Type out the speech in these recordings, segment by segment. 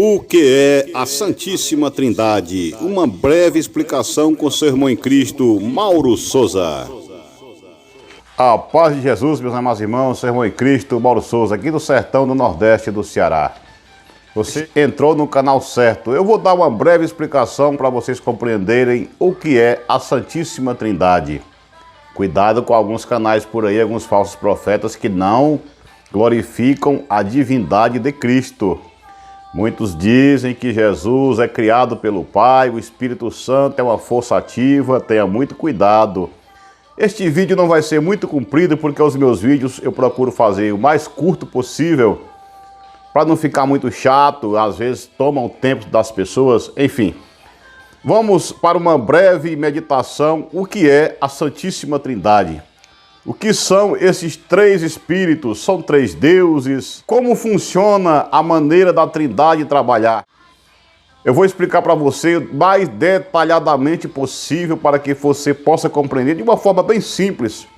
O que é a Santíssima Trindade? Uma breve explicação com seu irmão em Cristo, Mauro Souza. A paz de Jesus, meus amados irmãos, seu irmão em Cristo, Mauro Souza, aqui do sertão do Nordeste do Ceará. Você entrou no canal certo. Eu vou dar uma breve explicação para vocês compreenderem o que é a Santíssima Trindade. Cuidado com alguns canais por aí, alguns falsos profetas que não glorificam a divindade de Cristo. Muitos dizem que Jesus é criado pelo Pai, o Espírito Santo é uma força ativa, tenha muito cuidado. Este vídeo não vai ser muito comprido porque os meus vídeos eu procuro fazer o mais curto possível para não ficar muito chato, às vezes toma o tempo das pessoas, enfim. Vamos para uma breve meditação, o que é a Santíssima Trindade. O que são esses três espíritos? São três deuses? Como funciona a maneira da Trindade trabalhar? Eu vou explicar para você o mais detalhadamente possível para que você possa compreender de uma forma bem simples.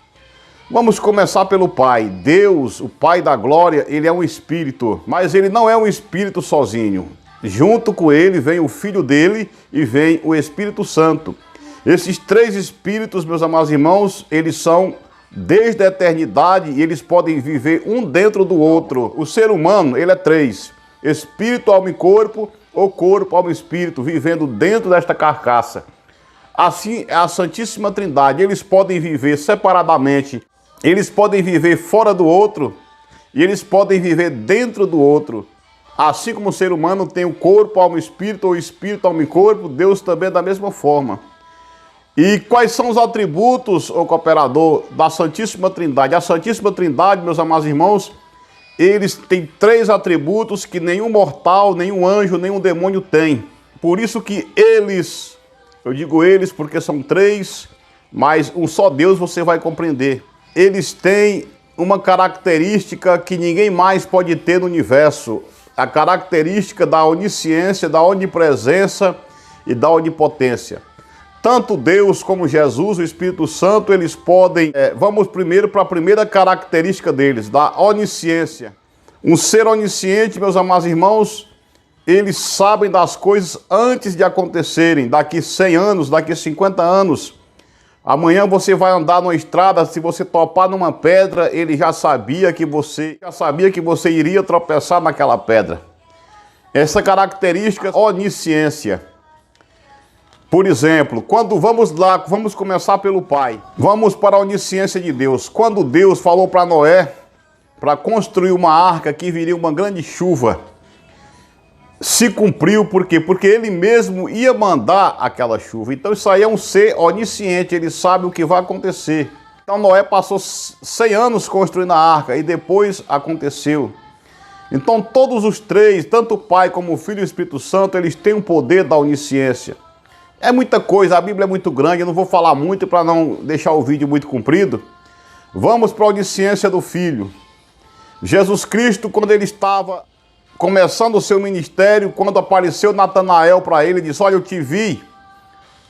Vamos começar pelo Pai. Deus, o Pai da glória, ele é um espírito, mas ele não é um espírito sozinho. Junto com ele vem o Filho dele e vem o Espírito Santo. Esses três espíritos, meus amados irmãos, eles são desde a eternidade e eles podem viver um dentro do outro. O ser humano, ele é três: espírito, alma e corpo, ou corpo, alma e espírito, vivendo dentro desta carcaça. Assim é a Santíssima Trindade. Eles podem viver separadamente, eles podem viver fora do outro e eles podem viver dentro do outro. Assim como o ser humano tem o corpo, alma e espírito, ou espírito, alma e corpo, Deus também é da mesma forma. E quais são os atributos, ô cooperador, da Santíssima Trindade? A Santíssima Trindade, meus amados irmãos, eles têm três atributos que nenhum mortal, nenhum anjo, nenhum demônio tem. Por isso que eles, eu digo eles porque são três, mas um só Deus você vai compreender. Eles têm uma característica que ninguém mais pode ter no universo. A característica da onisciência, da onipresença e da onipotência. Tanto Deus como Jesus, o Espírito Santo, eles podem... vamos primeiro para a primeira característica deles, da onisciência. Um ser onisciente, meus amados irmãos, eles sabem das coisas antes de acontecerem. Daqui 100 anos, daqui 50 anos. Amanhã você vai andar numa estrada, se você topar numa pedra, ele já sabia que você iria tropeçar naquela pedra. Essa característica, onisciência. Por exemplo, quando vamos começar pelo Pai. Vamos para a onisciência de Deus. Quando Deus falou para Noé, para construir uma arca que viria uma grande chuva, se cumpriu, por quê? Porque ele mesmo ia mandar aquela chuva. Então isso aí é um ser onisciente, ele sabe o que vai acontecer. Então Noé passou 100 anos construindo a arca e depois aconteceu. Então todos os três, tanto o Pai como o Filho e o Espírito Santo, eles têm o poder da onisciência. É muita coisa, a Bíblia é muito grande, eu não vou falar muito para não deixar o vídeo muito comprido. Vamos para a onisciência do Filho. Jesus Cristo, quando ele estava começando o seu ministério, quando apareceu Natanael para ele, disse: olha, eu te vi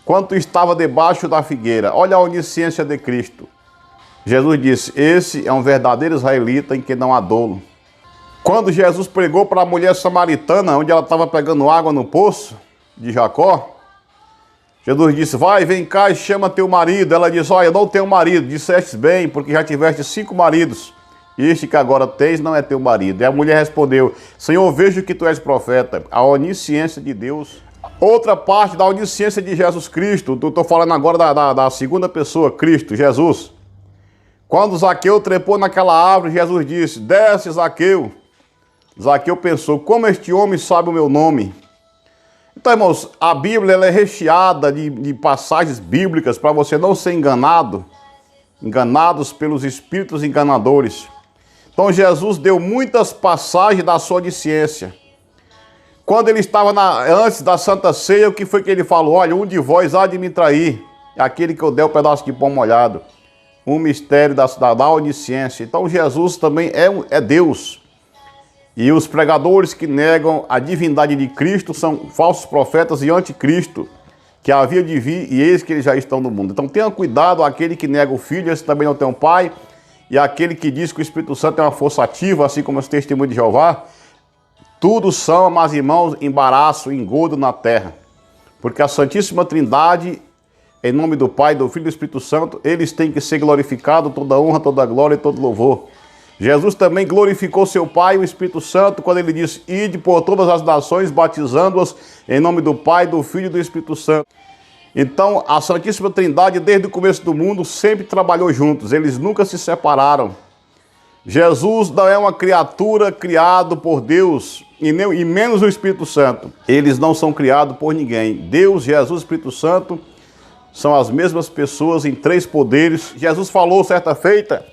quando tu estava debaixo da figueira. Olha a onisciência de Cristo. Jesus disse: esse é um verdadeiro israelita em que não há dolo. Quando Jesus pregou para a mulher samaritana, onde ela estava pegando água no poço de Jacó, Jesus disse: vai, vem cá e chama teu marido. Ela disse: olha, eu não tenho marido. Disseste bem, porque já tiveste 5 maridos. Este que agora tens não é teu marido. E a mulher respondeu: Senhor, vejo que tu és profeta. A onisciência de Deus. Outra parte da onisciência de Jesus Cristo. Estou falando agora da segunda pessoa, Cristo, Jesus. Quando Zaqueu trepou naquela árvore, Jesus disse: desce, Zaqueu. Zaqueu pensou: como este homem sabe o meu nome? Então, irmãos, a Bíblia ela é recheada de passagens bíblicas para você não ser enganados pelos espíritos enganadores. Então, Jesus deu muitas passagens da sua onisciência. Quando ele estava antes da Santa Ceia, o que foi que ele falou? Olha, um de vós há de me trair, aquele que eu der um pedaço de pão molhado. Um mistério da onisciência. Então, Jesus também é Deus. E os pregadores que negam a divindade de Cristo são falsos profetas e anticristo, que havia de vir e eis que eles já estão no mundo. Então tenha cuidado, aquele que nega o Filho, esse também não tem um Pai, e aquele que diz que o Espírito Santo é uma força ativa, assim como os testemunhos de Jeová, Tudo são, amados irmãos, embaraço, engodo na terra. Porque a Santíssima Trindade, em nome do Pai, do Filho e do Espírito Santo, eles têm que ser glorificados, toda honra, toda glória e todo louvor. Jesus também glorificou seu Pai e o Espírito Santo quando ele disse: ide por todas as nações, batizando-as em nome do Pai, do Filho e do Espírito Santo. Então, a Santíssima Trindade, desde o começo do mundo, sempre trabalhou juntos. Eles nunca se separaram. Jesus não é uma criatura criada por Deus, e menos o Espírito Santo. Eles não são criados por ninguém. Deus, Jesus e Espírito Santo são as mesmas pessoas em três poderes. Jesus falou certa feita: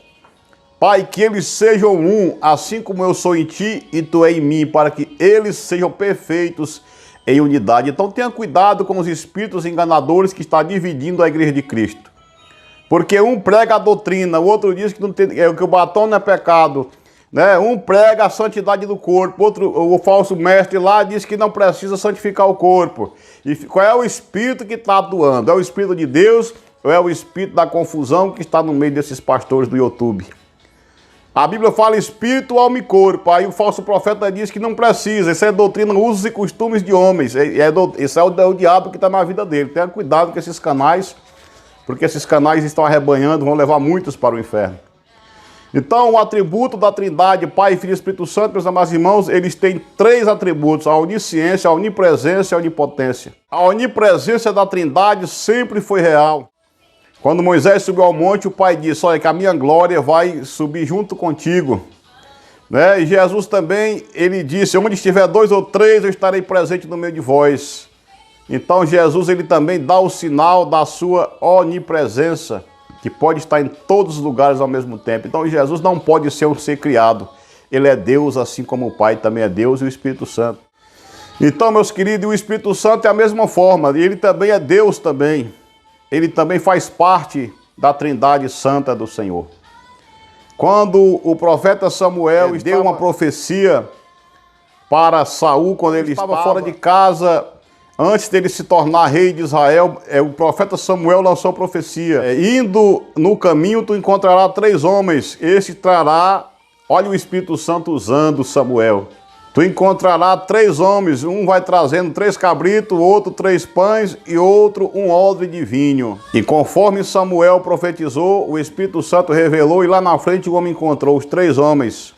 Pai, que eles sejam um, assim como eu sou em ti e tu é em mim, para que eles sejam perfeitos em unidade. Então tenha cuidado com os espíritos enganadores que estão dividindo a igreja de Cristo. Porque um prega a doutrina, o outro diz que, que o batom não é pecado, né? Um prega a santidade do corpo, outro, o falso mestre lá, diz que não precisa santificar o corpo. E qual é o espírito que está atuando? É o espírito de Deus ou é o espírito da confusão que está no meio desses pastores do YouTube? A Bíblia fala espírito, alma e corpo. Aí o falso profeta diz que não precisa. Isso é doutrina, usos e costumes de homens. Isso é o diabo que está na vida dele. Tenha cuidado com esses canais, porque esses canais estão arrebanhando, vão levar muitos para o inferno. Então, o atributo da Trindade, Pai, Filho e Espírito Santo, meus amados irmãos, eles têm três atributos: a onisciência, a onipresença e a onipotência. A onipresença da Trindade sempre foi real. Quando Moisés subiu ao monte, o Pai disse: olha, que a minha glória vai subir junto contigo. Né? E Jesus também, ele disse: onde estiver dois ou três, eu estarei presente no meio de vós. Então Jesus, ele também dá o sinal da sua onipresença, que pode estar em todos os lugares ao mesmo tempo. Então Jesus não pode ser um ser criado. Ele é Deus, assim como o Pai também é Deus e o Espírito Santo. Então, meus queridos, o Espírito Santo é a mesma forma, e ele também é Deus também. Ele também faz parte da Trindade Santa do Senhor. Quando o profeta Samuel deu uma profecia para Saul, quando ele estava fora de casa, antes dele se tornar rei de Israel, o profeta Samuel lançou a profecia: indo no caminho, tu encontrarás três homens, este trará, olha o Espírito Santo usando Samuel. Tu encontrarás três homens, um vai trazendo 3 cabritos, outro 3 pães e outro um odre de vinho. E conforme Samuel profetizou, o Espírito Santo revelou, e lá na frente o homem encontrou os 3 homens,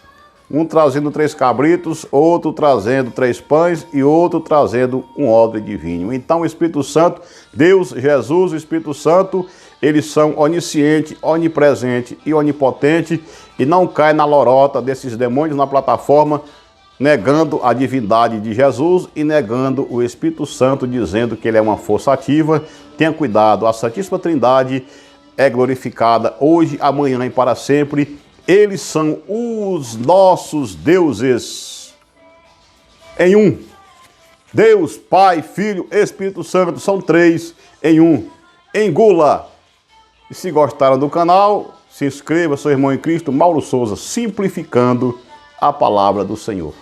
um trazendo 3 cabritos, outro trazendo 3 pães e outro trazendo um odre de vinho. Então o Espírito Santo, Deus, Jesus, o Espírito Santo, eles são onisciente, onipresente e onipotente, e não cai na lorota desses demônios na plataforma, negando a divindade de Jesus e negando o Espírito Santo, dizendo que ele é uma força ativa. Tenha cuidado, a Santíssima Trindade é glorificada hoje, amanhã e para sempre. Eles são os nossos deuses em um. Deus, Pai, Filho, Espírito Santo, são 3 em um. Engula! E se gostaram do canal, se inscreva. Sou irmão em Cristo, Mauro Souza, simplificando a palavra do Senhor.